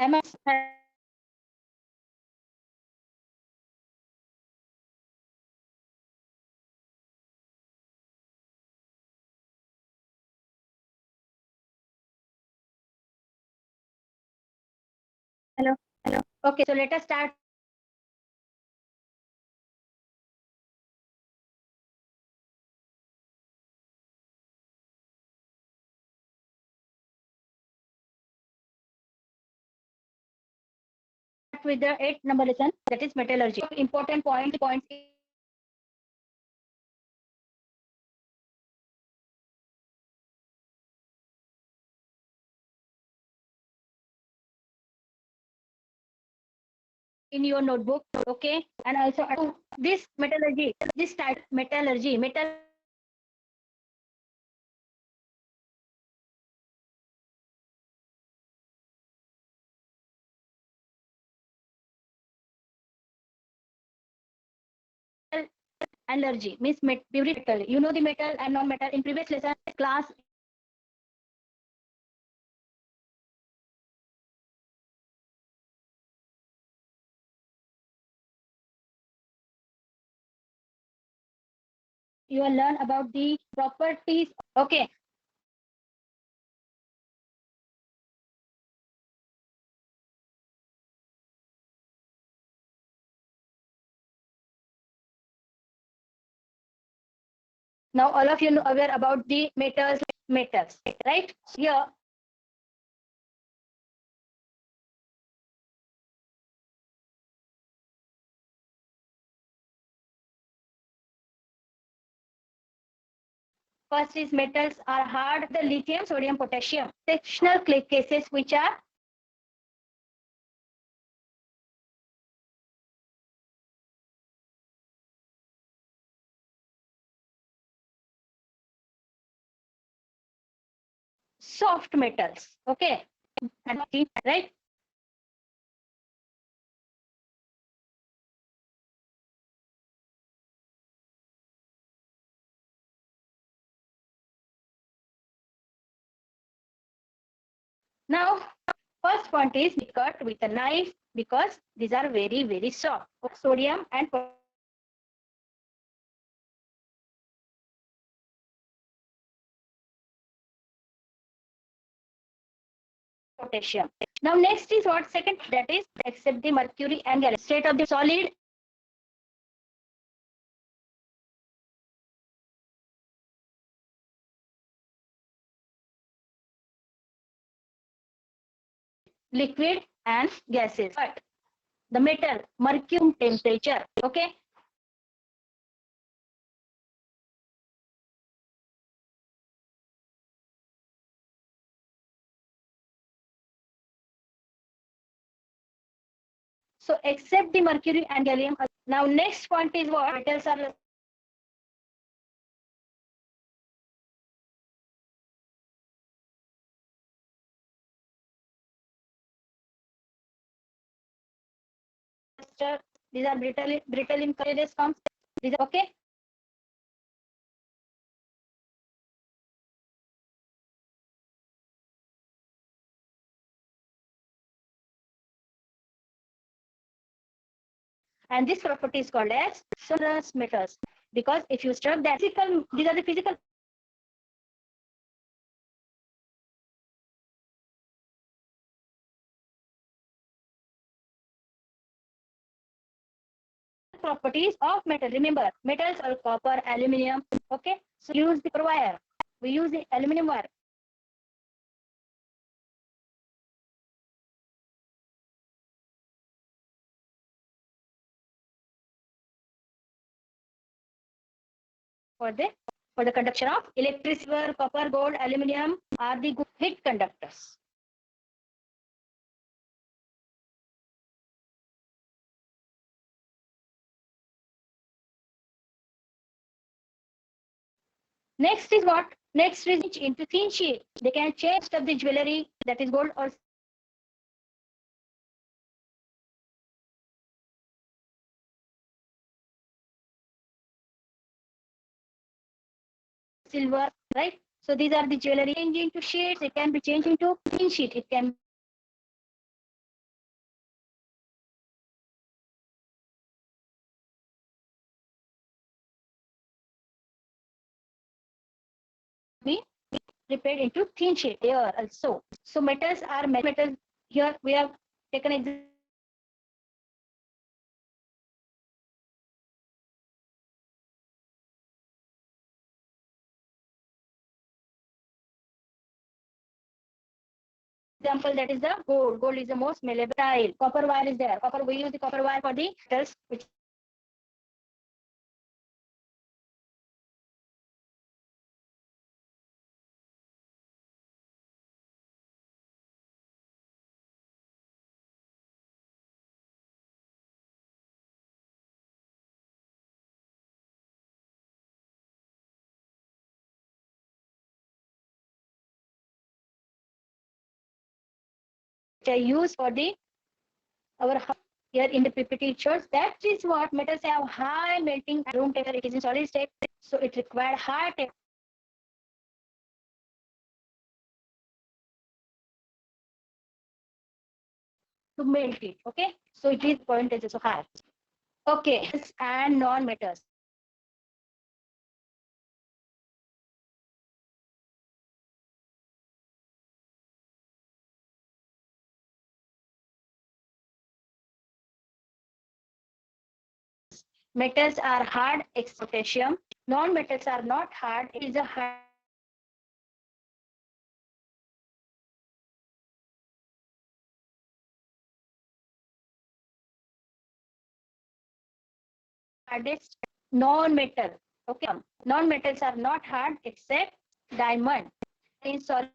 Am I? Hello. Hello. Okay, so let us start. With the 8 number lesson, that is metallurgy. Important points. In your notebook, okay, and also this metallurgy, this type metallurgy, allergy means purity metal. You know the metal and non-metal in previous lesson class. You will learn about the properties. Okay. Now all of you know aware about the metals, right? Here first is metals are hard, the lithium, sodium, potassium. Sectional cases which are soft metals. Okay. Right? Now, first point is cut with a knife because these are very, very soft. Sodium and potassium. Now, next is what second, that is except the mercury and gallium. State of the solid liquid and gases. But the metal, mercury temperature. Okay. So except the mercury and gallium. Now next point is what metals are these are brittle in colorless forms. These are okay. And this property is called as sonorous metals because if you struck that physical, these are the physical properties of metal. Remember, metals are copper, aluminum. Okay, so use the copper wire. We use the aluminum wire. For the conduction of electricity, copper, gold, aluminum are the good heat conductors. Next is what? Next is into thin sheet. They can change of the jewelry that is gold or silver, right? So these are the jewelry changed into sheets. It can be changed into thin sheet. It can prepared into thin sheet layer also. So metals are metals. Here we have taken example that is the gold. Gold is the most malleable style. Copper wire is there. Copper, we use the copper wire for the metals, which I use for the our here in the PPT it shows that is what metals have high melting room temperature. It is in solid state, so it required high temperature to melt it. Okay, so it is point is also high. Okay, and non-metals. Metals are hard, potassium. Non-metals are not hard. It is a hardest non-metal. Okay, non-metals are not hard except diamond. In solid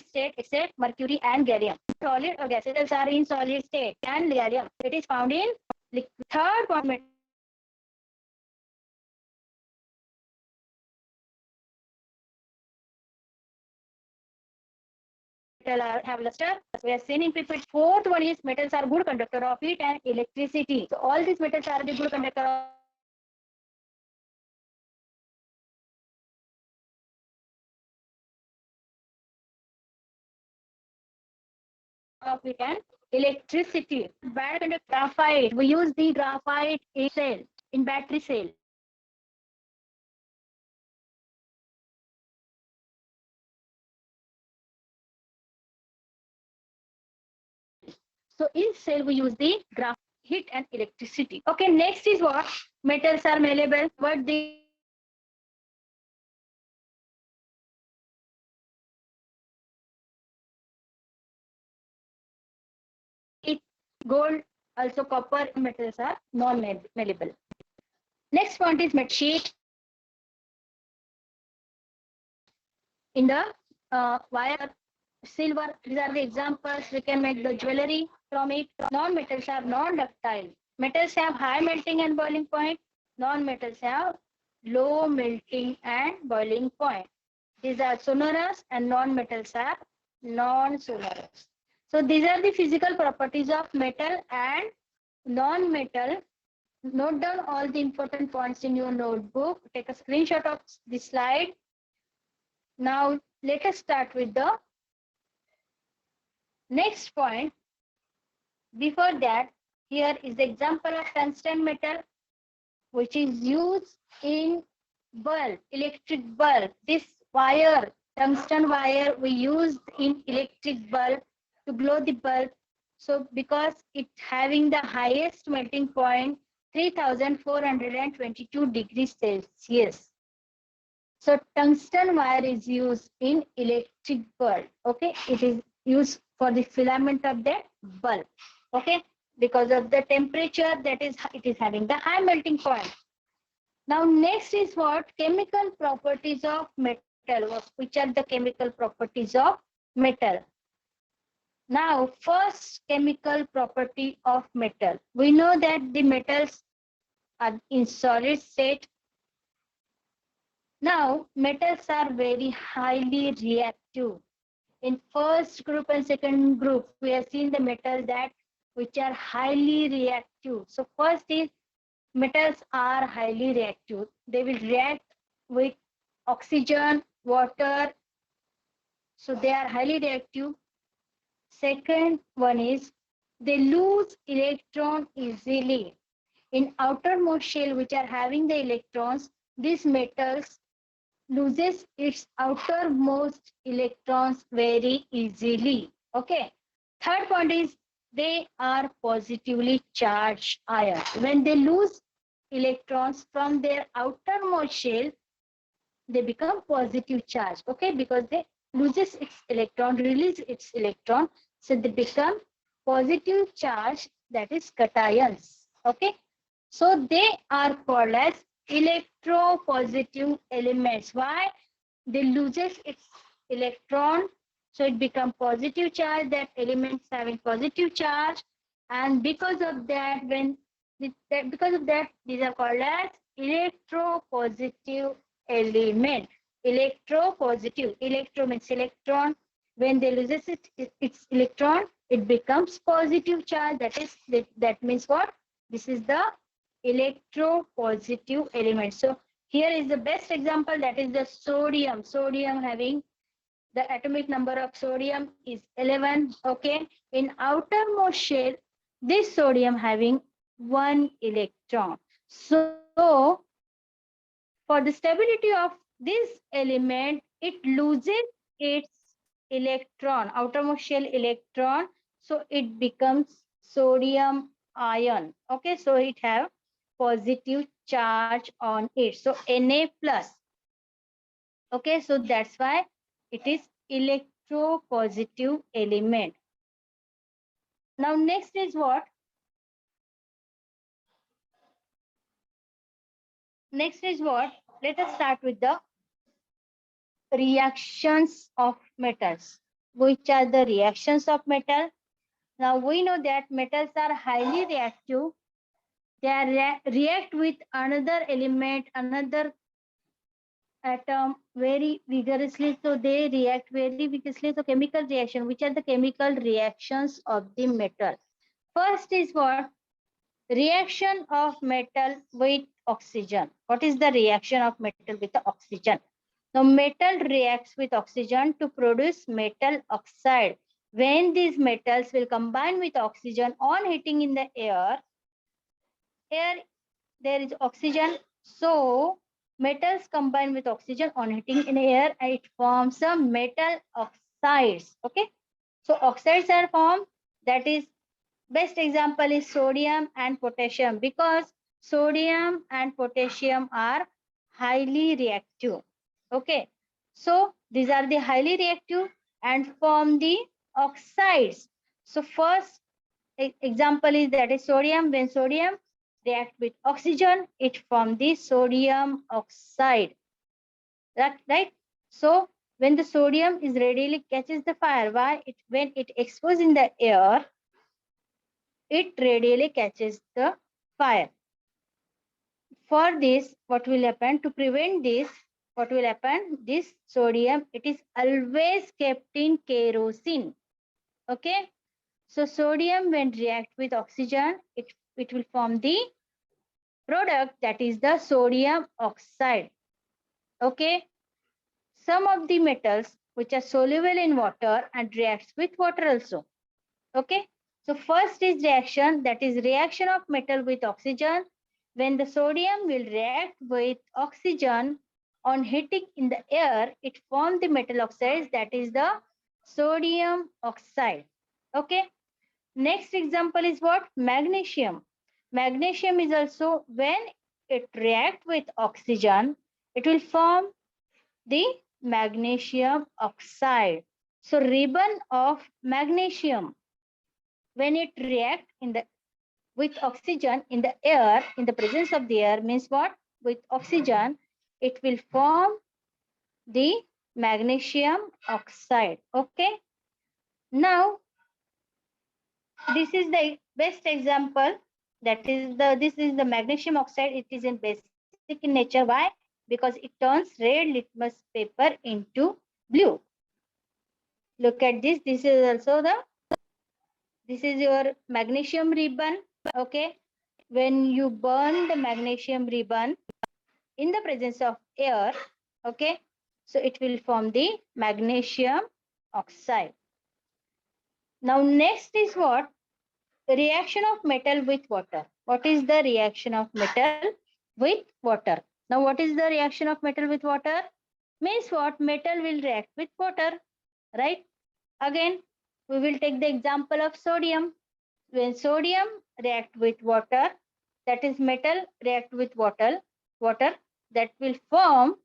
state except mercury and gallium. Solid or gases are in solid state and gallium. It is found in third point metal have luster. We are seeing in people. Fourth one is metals are good conductor of heat and electricity. So all these metals are the good conductor of heat and electricity. Bad conductor graphite. We use the graphite in cell in battery cell. So in cell we use the graphite heat and electricity. Okay, next is what metals are malleable. What the gold, also copper metals are non-malleable. Next point is met sheet. In the wire, silver, these are the examples. We can make the jewelry from it. Non-metals are non-ductile. Metals have high melting and boiling point. Non-metals have low melting and boiling point. These are sonorous and non-metals are non-sonorous. So these are the physical properties of metal and non-metal. Note down all the important points in your notebook. Take a screenshot of this slide. Now let us start with the next point. Before that, here is the example of tungsten metal, which is used in bulb, electric bulb. This wire, tungsten wire, we use in electric bulb to glow the bulb. So because it's having the highest melting point, 3422 degrees Celsius. So tungsten wire is used in electric bulb. Okay, it is used for the filament of the bulb. Okay, because of the temperature that is, it is having the high melting point. Now next is what chemical properties of metal. Which are the chemical properties of metal? Now first chemical property of metal. We know that the metals are in solid state. Now metals are very highly reactive. In first group and second group, we have seen the metal that which are highly reactive. So first is metals are highly reactive. They will react with oxygen, water, so they are highly reactive. Second one is they lose electron easily. In outermost shell, which are having the electrons, these metals loses its outermost electrons very easily. Okay. Third point is they are positively charged ions. When they lose electrons from their outermost shell, they become positive charge. Okay, because they loses its electron, release its electron, so they become positive charge, that is cations. Okay, so they are called as electropositive elements. Why? They loses its electron, so it become positive charge, that elements having positive charge, and because of that, because of that, these are called as electropositive element. Electropositive, electro means electron. When they loses its electron, it becomes positive charge. That means what? This is the electropositive element. So here is the best example, that is the sodium. Sodium having the atomic number of sodium is 11. Okay, in outermost shell, this sodium having 1 electron. So for the stability of this element, it loses its electron, outermost shell electron, so it becomes sodium ion. Okay, so it have positive charge on it, so Na plus. Okay, so that's why it is electropositive element. Now next is what? Next is what? Let us start with the reactions of metals. Which are the reactions of metal? Now we know that metals are highly reactive. They are react with another element, another atom very vigorously. So they react very vigorously. So chemical reaction. Which are the chemical reactions of the metal? First is what? Reaction of metal with oxygen. What is the reaction of metal with the oxygen? Now, metal reacts with oxygen to produce metal oxide. When these metals will combine with oxygen on heating in the air, there is oxygen. So, metals combine with oxygen on heating in air and it forms some metal oxides. Okay. So, oxides are formed. That is, best example is sodium and potassium, because sodium and potassium are highly reactive. Okay, so these are the highly reactive and form the oxides. So first example is, that is sodium. When sodium react with oxygen, it form the sodium oxide. Right? So when the sodium is readily catches the fire, why? When it exposed in the air, it readily catches the fire. For this, what will happen? To prevent this, what will happen? This sodium, it is always kept in kerosene. Okay. So sodium, when react with oxygen, it will form the product, that is the sodium oxide. Okay. Some of the metals which are soluble in water and reacts with water also. Okay. So first is reaction, that is reaction of metal with oxygen. When the sodium will react with oxygen on heating in the air, it forms the metal oxides, that is the sodium oxide. Okay. Next example is what? Magnesium. Magnesium is also, when it react with oxygen, it will form the magnesium oxide. So ribbon of magnesium, when it react with oxygen in the air, in the presence of the air, means what? With oxygen, it will form the magnesium oxide. Okay. Now, this is the best example. That is this is the magnesium oxide. It is in basic in nature. Why? Because it turns red litmus paper into blue. Look at this. This is also the This is your magnesium ribbon. Okay. When you burn the magnesium ribbon in the presence of air, okay, so it will form the magnesium oxide. Now next is what? Reaction of metal with water. What is the reaction of metal with water? Now what is the reaction of metal with water? Means what? Metal will react with water, right? Again, we will take the example of sodium. When sodium react with water, that is metal react with water that will form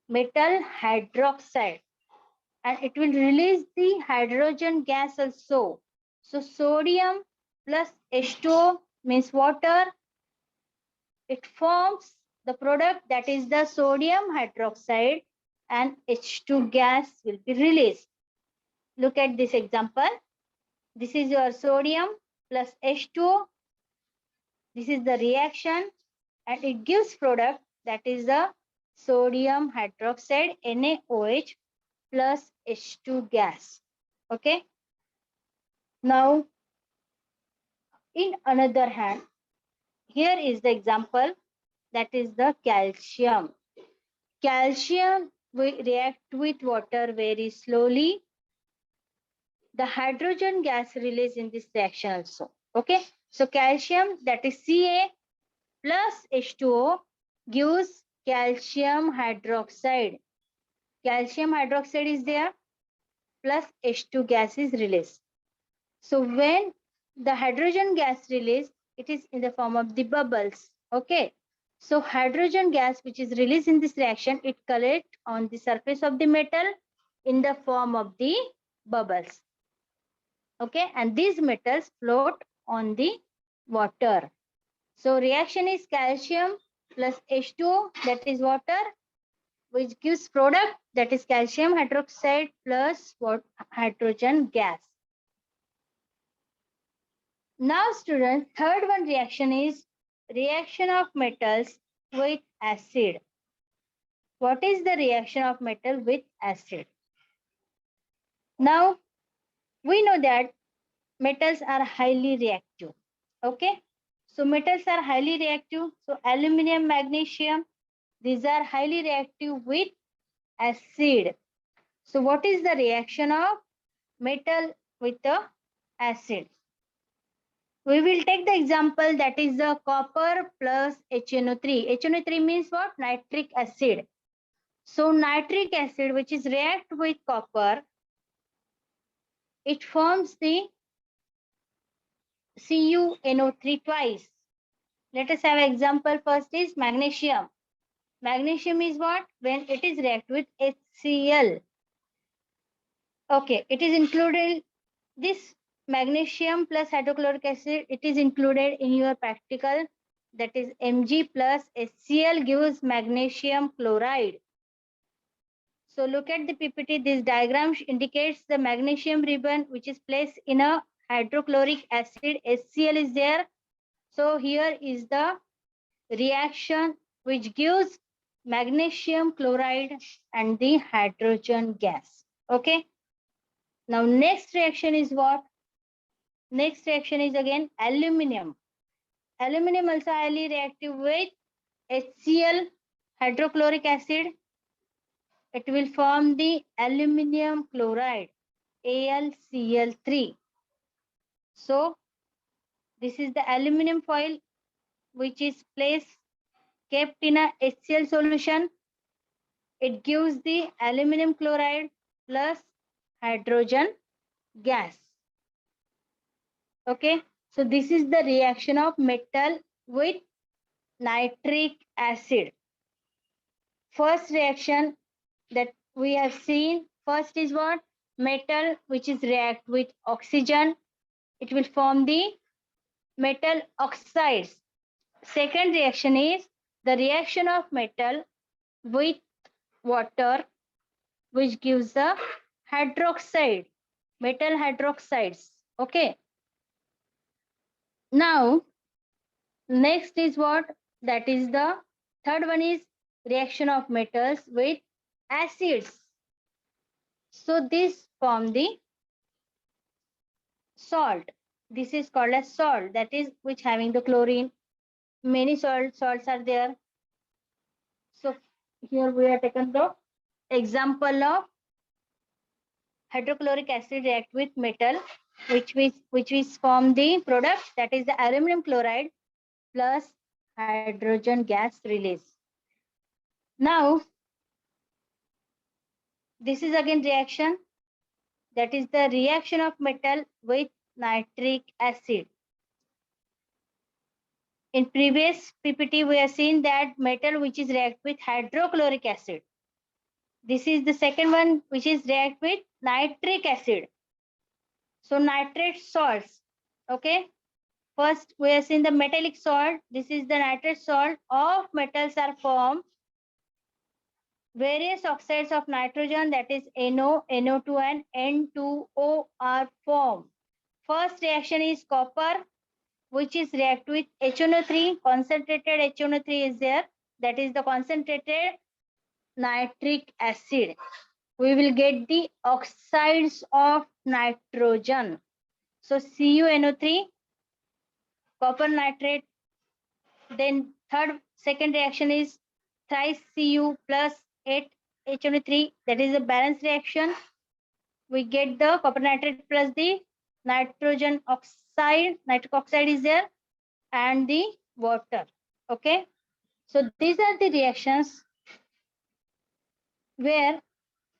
metal hydroxide, and it will release the hydrogen gas also. So sodium plus H2O means water. It forms the product that is the sodium hydroxide, and H2 gas will be released. Look at this example. This is your sodium plus H2O. This is the reaction, and it gives product that is the sodium hydroxide NaOH plus H2 gas. Okay. Now, in another hand, here is the example that is the calcium. Calcium will react with water very slowly. The hydrogen gas released in this reaction also. Okay. So calcium, that is Ca plus H2O, gives calcium hydroxide. Calcium hydroxide is there plus H2 gas is released. So when the hydrogen gas released, it is in the form of the bubbles. Okay. So hydrogen gas which is released in this reaction, it collects on the surface of the metal in the form of the bubbles. Okay. And these metals float on the water. So reaction is calcium plus H2O, that is water, which gives product that is calcium hydroxide plus what? Hydrogen gas. Now students, third one reaction is reaction of metals with acid. What is the reaction of metal with acid? Now we know that metals are highly reactive. Okay. So metals are highly reactive. So aluminum, magnesium, these are highly reactive with acid. So what is the reaction of metal with the acid? We will take the example that is the copper plus HNO3. HNO3 means what? Nitric acid. So nitric acid which is react with copper, it forms the CuNO3 twice. Let us have an example. First is magnesium. Magnesium is what? When it is react with HCl. Okay, it is included, this magnesium plus hydrochloric acid, it is included in your practical, that is Mg plus HCl gives magnesium chloride. So look at the PPT. This diagram indicates the magnesium ribbon which is placed in a hydrochloric acid. HCl is there. So here is the reaction which gives magnesium chloride and the hydrogen gas. Okay. Now next reaction is what? Next reaction is again aluminum. Aluminum also highly reactive with HCl, hydrochloric acid. It will form the aluminum chloride, AlCl3. So this is the aluminum foil which is placed, kept in a HCl solution. It gives the aluminum chloride plus hydrogen gas. Okay, so this is the reaction of metal with nitric acid. First reaction that we have seen, first is what? Metal which is react with oxygen, it will form the metal oxides. Second reaction is the reaction of metal with water which gives the hydroxide, metal hydroxides. Okay. Now next is what? That is the third one is reaction of metals with acids. So this form the salt. This is called as salt, that is which having the chlorine. Many salts are there. So here we have taken the example of hydrochloric acid react with metal, which is form the product, that is the aluminum chloride plus hydrogen gas release. Now this is again reaction, that is the reaction of metal with nitric acid. In previous PPT, we have seen that metal which is react with hydrochloric acid. This is the second one, which is react with nitric acid. So nitrate salts. Okay. First, we have seen the metallic salt. This is the nitrate salt. Of metals are formed. Various oxides of nitrogen, that is NO, NO2 and N2O are formed. First reaction is copper, which is react with HNO3. Concentrated HNO3 is there. That is the concentrated nitric acid. We will get the oxides of nitrogen. So CuNO3, copper nitrate. Then second reaction is thrice Cu plus 8 HNO3. That is a balanced reaction. We get the copper nitrate plus the nitrogen oxide. Nitric oxide is there and the water. Okay. So these are the reactions where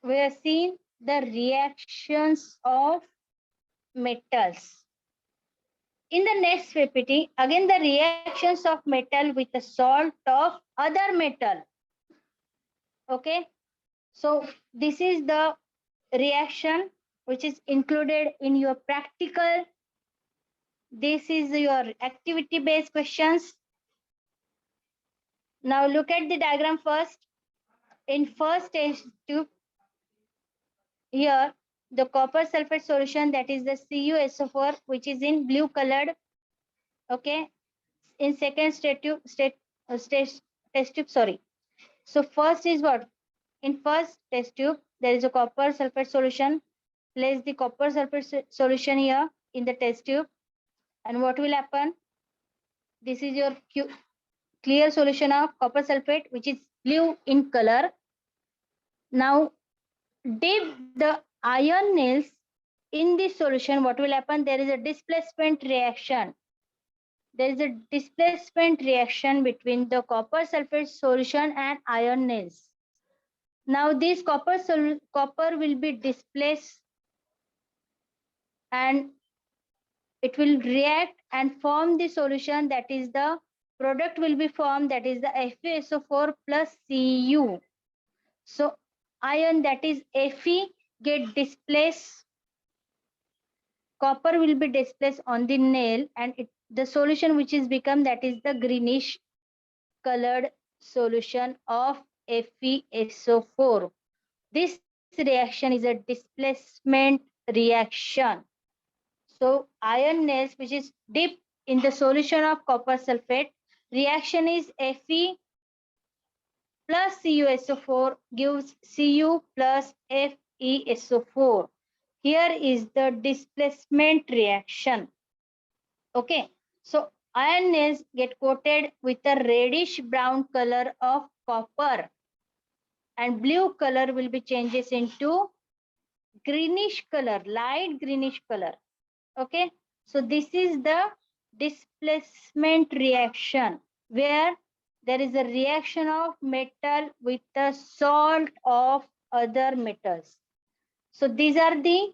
we have seen the reactions of metals. In the next PPT, again the reactions of metal with the salt of other metal. Okay, so this is the reaction which is included in your practical. This is your activity based questions. Now look at the diagram first. In first test tube, here the copper sulfate solution, that is the CuSO4, which is in blue colored. Okay, in second test tube, sorry. So first is what? In first test tube, there is a copper sulfate solution. Place the copper sulfate solution here in the test tube. And what will happen? This is your clear solution of copper sulfate, which is blue in color. Now dip the iron nails in this solution. What will happen? There is a displacement reaction. There is a displacement reaction between the copper sulfate solution and iron nails. Now this copper will be displaced and it will react and form the solution, that is the product will be formed, that is the FeSO4 plus Cu. So iron, that is Fe, get displaced. Copper will be displaced on the nail and the solution which is become, that is the greenish colored solution of FeSO4. This reaction is a displacement reaction. So iron nails which is dipped in the solution of copper sulfate, reaction is Fe plus CuSO4 gives Cu plus FeSO4. Here is the displacement reaction. Okay, so iron nails get coated with a reddish brown color of copper and blue color will be changes into greenish color, light greenish color. Okay, so this is the displacement reaction where there is a reaction of metal with the salt of other metals. So these are the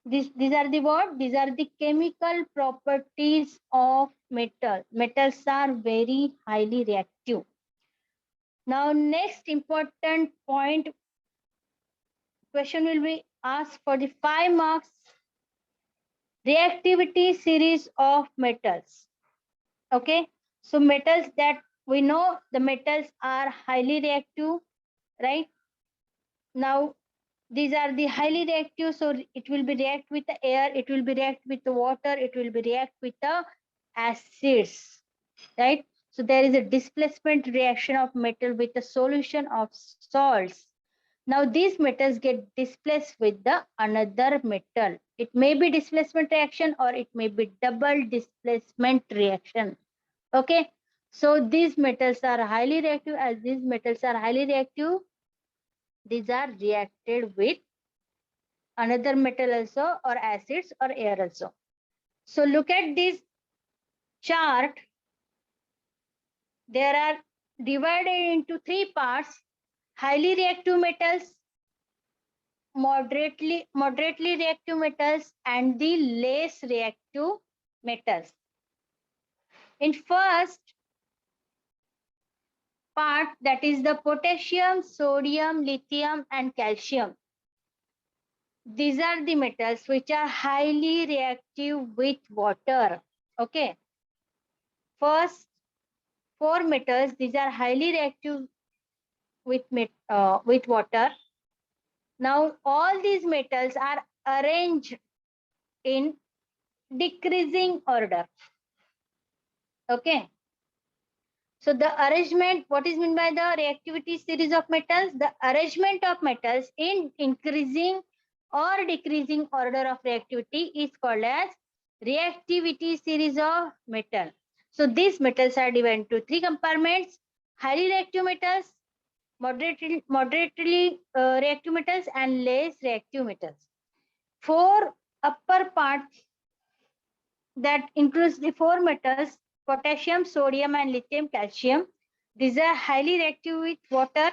what? These are the chemical properties of metal. Metals are very highly reactive. Now next important point, question will be asked for the 5 marks. Reactivity series of metals. Okay, so metals that we know, the metals are highly reactive, right? Now these are the highly reactive, so it will be react with the air, it will be react with the water, it will be react with the acids, right? So there is a displacement reaction of metal with the solution of salts. Now these metals get displaced with the another metal. It may be displacement reaction or it may be double displacement reaction. Okay, so these metals are highly reactive. As these metals are highly reactive, these are reacted with another metal also, or acids or air also. So look at this chart. There are divided into three parts: highly reactive metals, moderately reactive metals, and the less reactive metals. In first part, that is the potassium, sodium, lithium, and calcium. These are the metals which are highly reactive with water. Okay. First four metals, these are highly reactive with water. Now all these metals are arranged in decreasing order. Okay. So the arrangement, what is meant by the reactivity series of metals? The arrangement of metals in increasing or decreasing order of reactivity is called as reactivity series of metal. So these metals are divided into three compartments: highly reactive metals, moderately reactive metals, and less reactive metals. Four upper parts that includes the four metals: potassium, sodium, and lithium, calcium. These are highly reactive with water.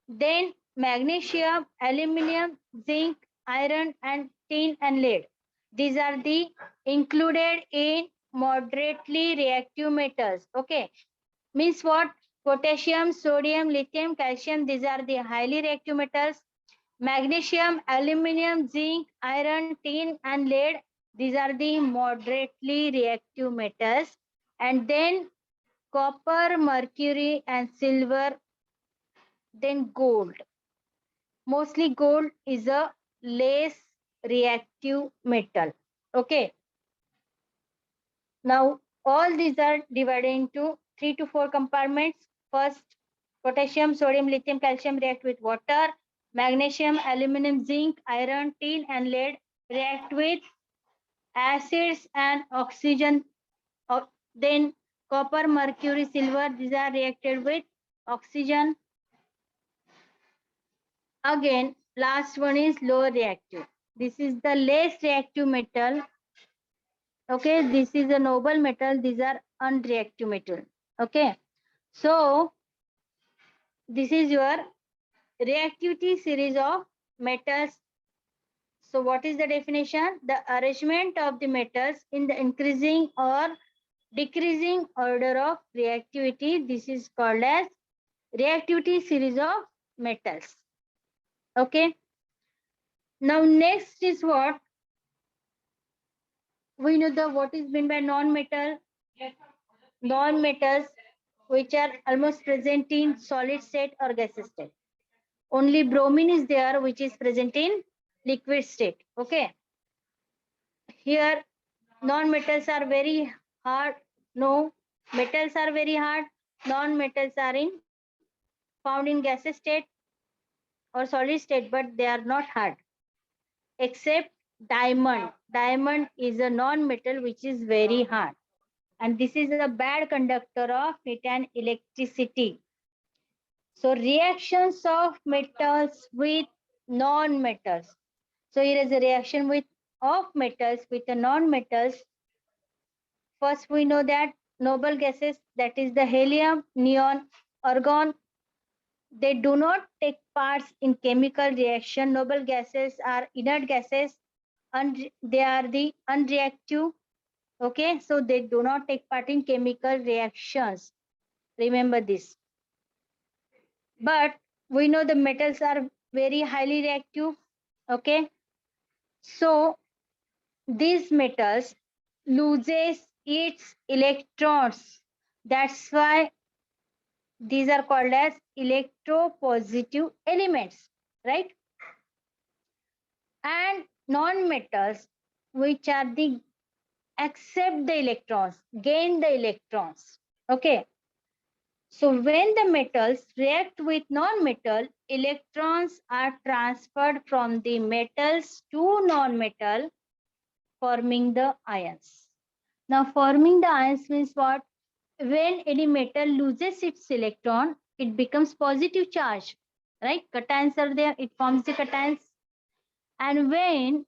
Then magnesium, aluminum, zinc, iron, and tin and lead. These are the included in moderately reactive metals. Okay, means what? Potassium, sodium, lithium, calcium, these are the highly reactive metals. Magnesium, aluminum, zinc, iron, tin, and lead, these are the moderately reactive metals. And then copper, mercury, and silver, then gold. Mostly gold is a less reactive metal. Okay. Now all these are divided into 3 to 4 compartments. First, potassium, sodium, lithium, calcium react with water. Magnesium, aluminum, zinc, iron, tin, and lead react with acids and oxygen. Then copper, mercury, silver, these are reacted with oxygen. Again, last one is low reactive. This is the less reactive metal. Okay, this is a noble metal. These are unreactive metal. Okay, so this is your reactivity series of metals. So what is the definition? The arrangement of the metals in the increasing or decreasing order of reactivity. This is called as reactivity series of metals. Okay. Now next is what? We know the what is meant by non-metal. Non-metals which are almost present in solid state or gaseous state. Only bromine is there which is present in liquid state. Okay. Here non-metals are very hard. No, metals are very hard. Non-metals are in found in gaseous state or solid state, but they are not hard. Except diamond. Diamond is a non-metal which is very hard. And this is a bad conductor of heat and electricity. So reactions of metals with non-metals. So here is a reaction with of metals with the non-metals. First, we know that noble gases, that is the helium, neon, argon, they do not take parts in chemical reaction. Noble gases are inert gases and they are the unreactive. Okay, so they do not take part in chemical reactions. Remember this. But we know the metals are very highly reactive. Okay, so these metals loses its electrons. That's why these are called as electropositive elements, right? And non-metals which are the accept the electrons, gain the electrons. Okay, So when the metals react with non-metal, electrons are transferred from the metals to non-metal, forming the ions. Now forming the ions means what? When any metal loses its electron, it becomes positive charge, right? Cations are there, it forms the cations. And when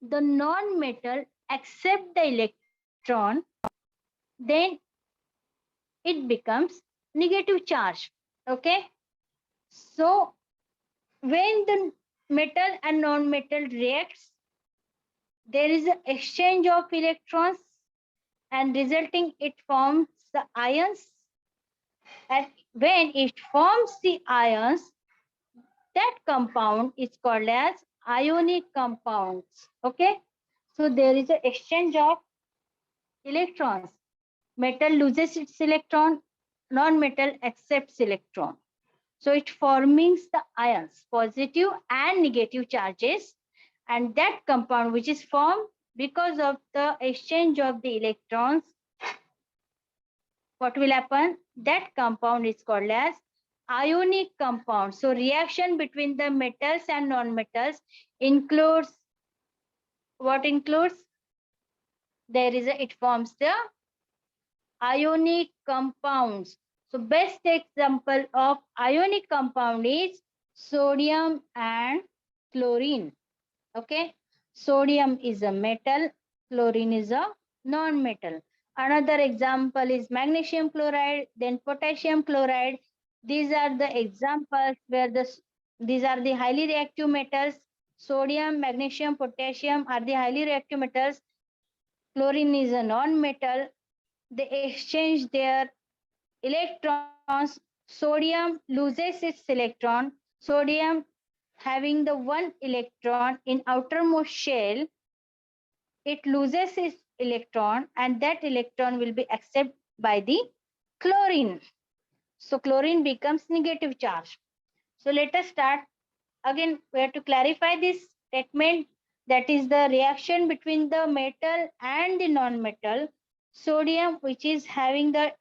the non-metal accept the electron, then it becomes negative charge. Okay. So when the metal and non-metal reacts, there is an exchange of electrons and resulting it forms the ions. And when it forms the ions, that compound is called as ionic compounds. Okay. So there is an exchange of electrons. Metal loses its electron, non-metal accepts electron. So it forms the ions, positive and negative charges, and that compound which is formed because of the exchange of the electrons, what will happen? That compound is called as ionic compound. So reaction between the metals and non-metals includes what includes? There is a, it forms the ionic compounds. So best example of ionic compound is sodium and chlorine. Okay. Sodium is a metal, chlorine is a non-metal. Another example is magnesium chloride, then potassium chloride. These are the examples where these are the highly reactive metals. Sodium, magnesium, potassium are the highly reactive metals. Chlorine is a non-metal. They exchange their electrons. Sodium loses its electron. Sodium having the one electron in outermost shell, it loses its electron and that electron will be accepted by the chlorine. So chlorine becomes negative charge. So let us start. Again, we have to clarify this statement, that is the reaction between the metal and the non-metal. Sodium, which is having the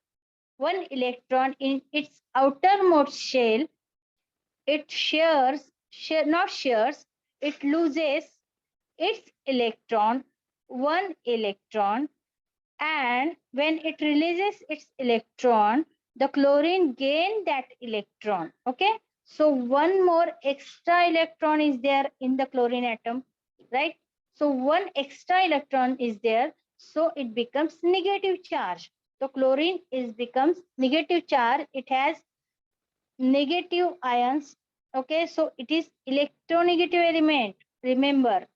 one electron in its outermost shell, it not shares, it loses its electron, one electron, and when it releases its electron, the chlorine gain that electron. Okay. So one more extra electron is there in the chlorine atom, right? So one extra electron is there. So it becomes negative charge. So chlorine is becomes negative charge. It has negative ions. Okay. So it is electronegative element. Remember,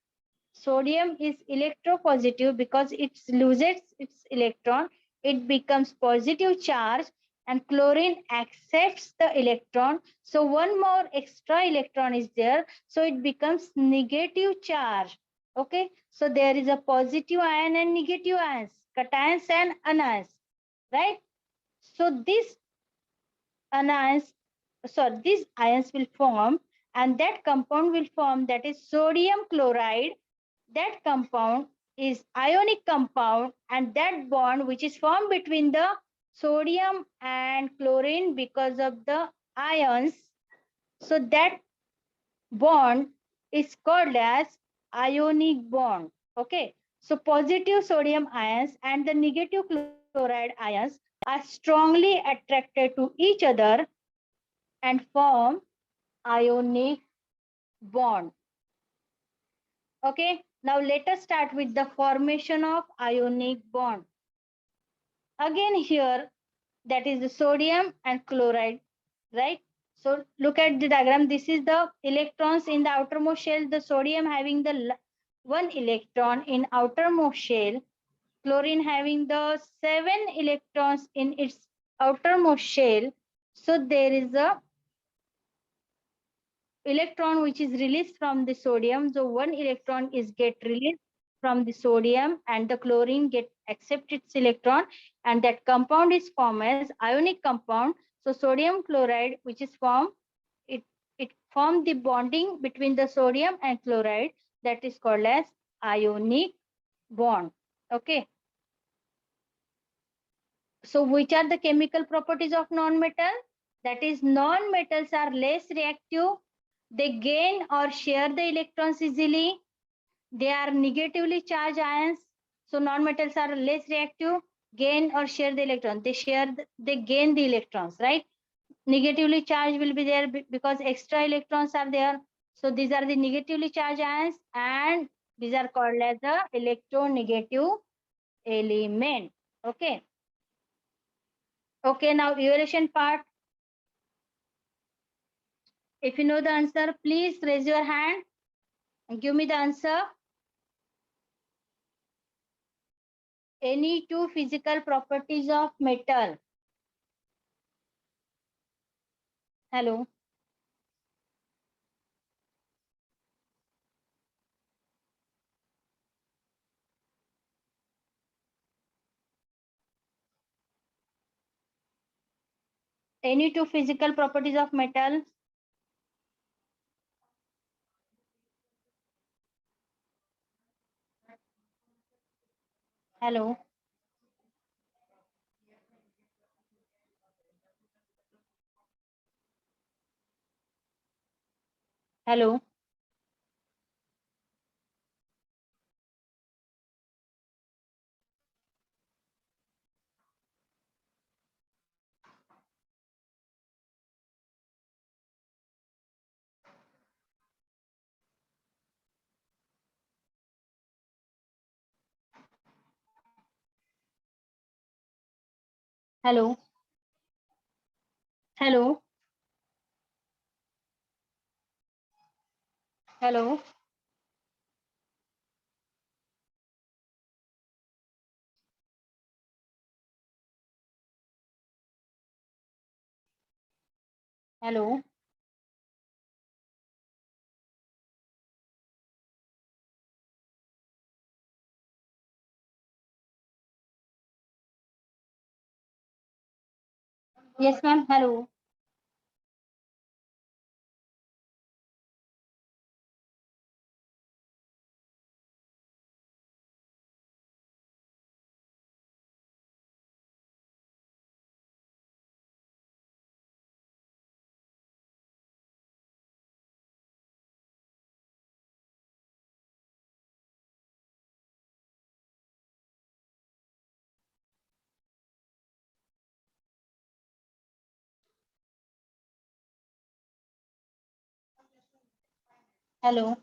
sodium is electropositive because it loses its electron. It becomes positive charge and chlorine accepts the electron. So one more extra electron is there. So it becomes negative charge. Okay. So there is a positive ion and negative ions, cations and anions, right? So anions, these ions will form and that compound will form, that is sodium chloride. That compound is ionic compound and that bond which is formed between the sodium and chlorine because of the ions, so that bond is called as ionic bond. Okay. So positive sodium ions and the negative chloride ions are strongly attracted to each other and form ionic bond. Okay, now let us start with the formation of ionic bond. Again here, that is the sodium and chloride, right? So look at the diagram. This is the electrons in the outermost shell, the sodium having the one electron in outermost shell, chlorine having the 7 electrons in its outermost shell. So there is a electron which is released from the sodium. So one electron is get released from the sodium and the chlorine get accept its electron and that compound is formed as ionic compound. So sodium chloride which is formed, it formed the bonding between the sodium and chloride, that is called as ionic bond. Okay. So which are the chemical properties of non-metal? That is, non-metals are less reactive. They gain or share the electrons easily. They are negatively charged ions. So non-metals are less reactive, gain or share the electron. They gain the electrons, right? Negatively charged will be there because extra electrons are there. So these are the negatively charged ions, and these are called as the electronegative element. Okay. Okay, now evaluation part. If you know the answer, please raise your hand and give me the answer. Any two physical properties of metal. Hello. Any two physical properties of metal. Hello. Hello. Hello. Hello. Hello. Hello. Yes, ma'am. Hello. Hello.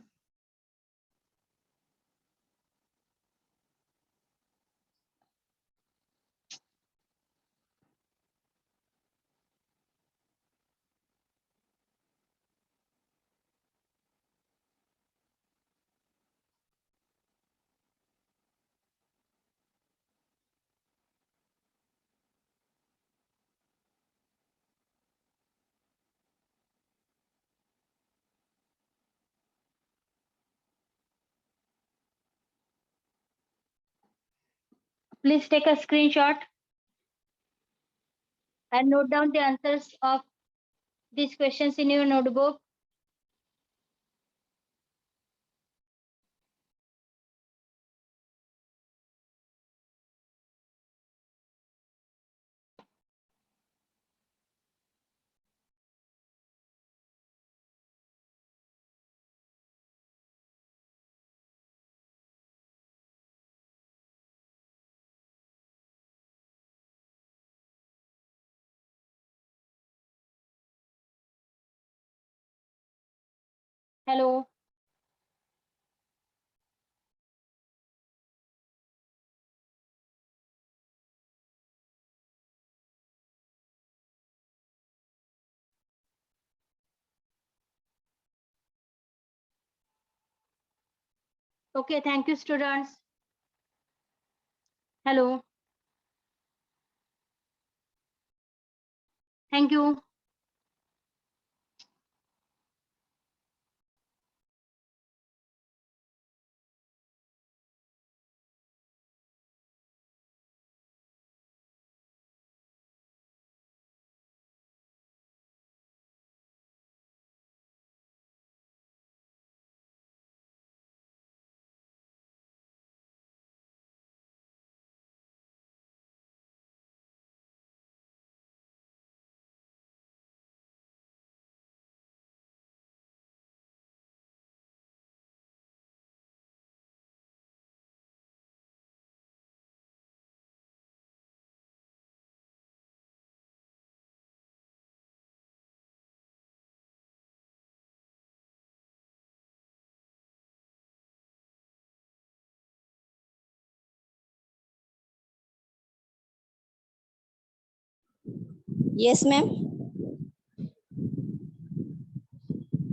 Please take a screenshot and note down the answers of these questions in your notebook. Hello. Okay, thank you, students. Hello. Thank you. Yes, ma'am.